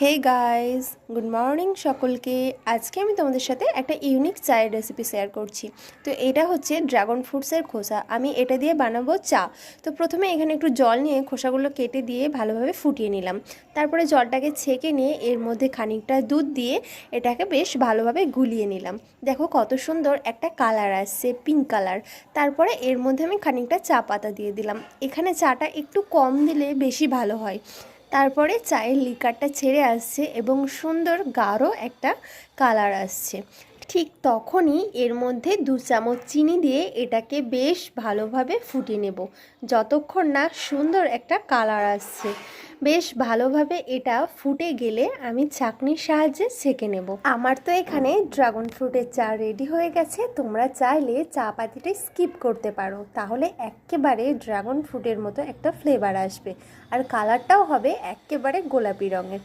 Hey guys, good morning সকলকে। আজকে আমি তোমাদের সাথে একটা ইউনিক চায়ের রেসিপি শেয়ার করছি। তো এটা হচ্ছে ড্রাগন ফ্রুটসের খোসা। আমি এটা দিয়ে বানাবো চা। তো প্রথমে এখানে একটু জল নিয়ে খোসাগুলো কেটে দিয়ে ভালোভাবে ফুটিয়ে নিলাম। তারপরে জলটাকে ছেঁকে নিয়ে এর মধ্যে খানিকটা দুধ দিয়ে এটাকে বেশ ভালোভাবে গুলিয়ে নিলাম। দেখো কত সুন্দর একটা কালার আসছে, পিঙ্ক কালার। তারপরে এর মধ্যে আমি খানিকটা চা পাতা দিয়ে দিলাম। এখানে চাটা একটু কম দিলে বেশি ভালো হয়। তারপরে চায়ের লিকারটা ছেড়ে আসছে এবং সুন্দর গাঢ় একটা কালার আসছে। ঠিক তখনই এর মধ্যে 2 চামচ চিনি দিয়ে এটাকে বেশ ভালোভাবে ফুটিয়ে নেব, যতক্ষণ না সুন্দর একটা কালার আসছে। বেশ ভালোভাবে এটা ফুটে গেলে আমি ছাঁকনির সাহায্যে ছেঁকে নেব। আমার তো এখানে ড্রাগন ফ্রুটের চা রেডি হয়ে গেছে। তোমরা চাইলে চা পাতিটা স্কিপ করতে পারো, তাহলে একেবারে ড্রাগন ফ্রুটের মতো একটা ফ্লেভার আসবে আর কালারটাও হবে একেবারে গোলাপি রঙের।